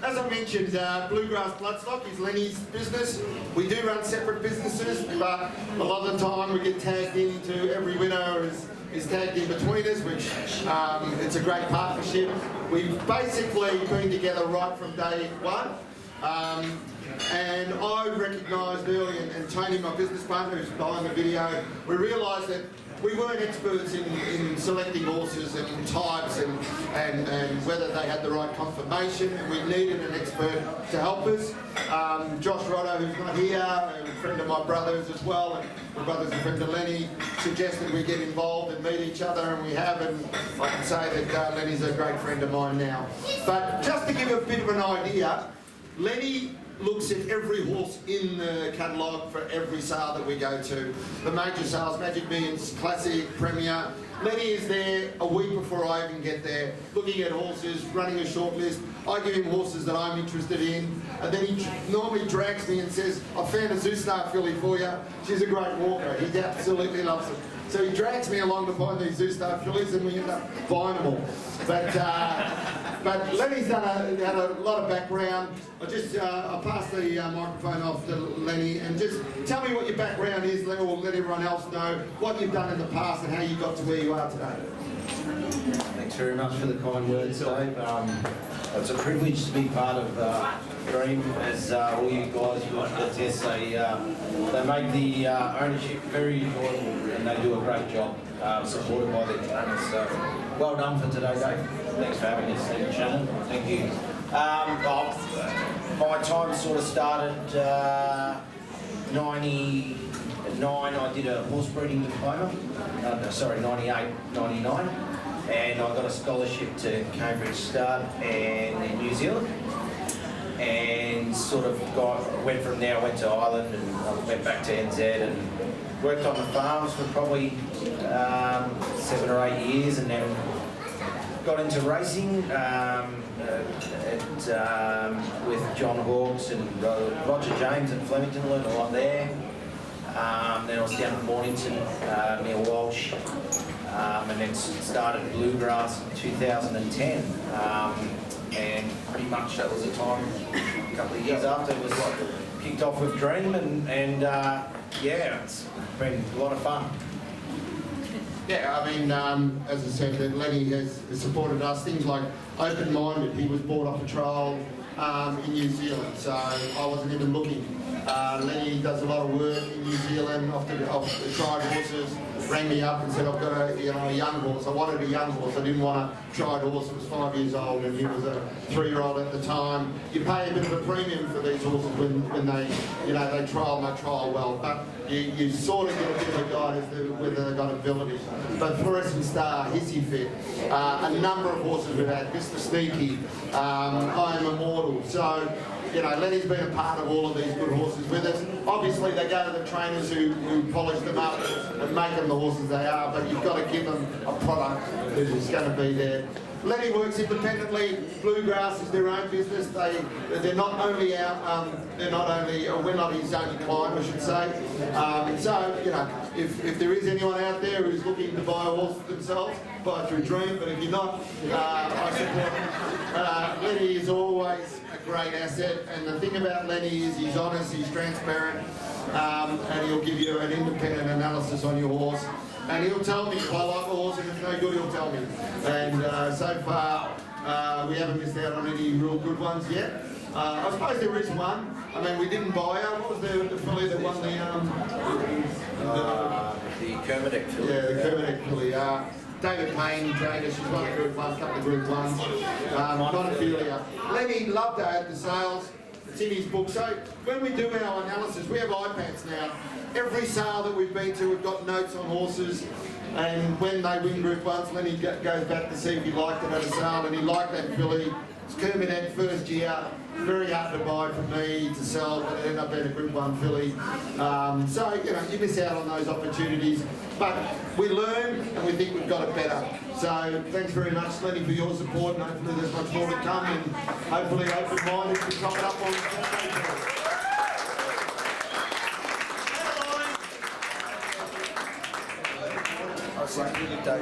As I mentioned, Bluegrass Bloodstock is Lenny's business. We do run separate businesses, but a lot of the time we get tagged into, every winner is tagged in between us, which it's a great partnership. We've basically been together right from day one. And I recognised early, and Tony, my business partner, who's behind the video, we realised that we weren't experts in selecting horses and types and whether they had the right conformation, and we needed an expert to help us. Josh Russo, who's not here, a friend of my brother's as well, and my brother's a friend of Lenny, suggested we get involved and meet each other, and we have, and I can say that Lenny's a great friend of mine now. But just to give a bit of an idea, Lenny looks at every horse in the catalogue for every sale that we go to. The major sales, Magic Millions, Classic, Premier. Lenny is there a week before I even get there, looking at horses, running a short list. I give him horses that I'm interested in, and then he normally drags me and says, I found a Zoostar filly for you. She's a great walker. He absolutely loves it. So he drags me along to find these Zoostar fillies, and we end up buying them all. But Lenny's had a lot of background. I'll pass the microphone off to Lenny, and just tell me what your background is, or let everyone else know what you've done in the past and how you got to where you are today. Thanks very much for the kind words, Dave. It's a privilege to be part of Dream, as all you guys would attest. They make the ownership very enjoyable, and they do a great job, supported by their trainers. So well done for today, Dave. Thanks for having us, and Shannon. Thank you. My time sort of started 99. I did a horse breeding diploma. 98, 99. And I got a scholarship to Cambridge Stud and in New Zealand, and sort of went from there. I went to Ireland and went back to NZ and worked on the farms for probably 7 or 8 years, and then got into racing with John Hawkes and Roger James at Flemington. Learned a lot there. Then I was down at Mornington, near Walsh. And then started Bluegrass in 2010, and pretty much that was the time, a couple of years after it was kicked off with Dream, and yeah, it's been a lot of fun. Yeah, I mean, as I said, Lenny has supported us, things like Open Minded. He was bought off a trial in New Zealand, so I wasn't even looking. Lenny does a lot of work in New Zealand off the tried horses. Rang me up and said, I've got a young horse. I wanted a young horse. I didn't want a tried horse that was 5 years old, and he was a 3-year-old at the time. You pay a bit of a premium for these horses when they trial and they trial well, but you sort of get a bit of a guide as to whether they've got ability. But Fluorescent Star, Hissy Fit, a number of horses we've had, Mr. Sneaky, I Am Immortal. So, Lenny's been a part of all of these good horses with us. Obviously, they go to the trainers who polish them up and make them the horses they are, but you've got to give them a product that is going to be there. Lenny works independently. Bluegrass is their own business. They're not only we're not his only client, I should say. So, if there is anyone out there who's looking to buy a horse themselves, buy it through Dream. But if you're not, I support him. Lenny is always a great asset, and the thing about Lenny is he's honest, he's transparent, and he'll give you an independent analysis on your horse. And he'll tell me if I like the horse, and if it's no good, he'll tell me. And so far, we haven't missed out on any real good ones yet. I suppose there is one. I mean, we didn't buy her. What was the filly that won the Kermadec filly? Yeah, the Kermadec filly. David Payne trained her. She's won a Group 1, a couple of Group 1s. Monophilia. Lenny loved her at the sales. It's in his book. So when we do our analysis, we have iPads now. Every sale that we've been to, we've got notes on horses. And when they win Group 1s, Lenny goes back to see if he liked it at a sale, and he liked that filly. It's Kermadec first year. Very hard to buy for me to sell, but it ended up being a Group 1 filly. So, you miss out on those opportunities. But we learn, and we think we've got it better. So, thanks very much, Lenny, for your support, and hopefully there's much more to come, and hopefully open-minded to top it up on Saturday.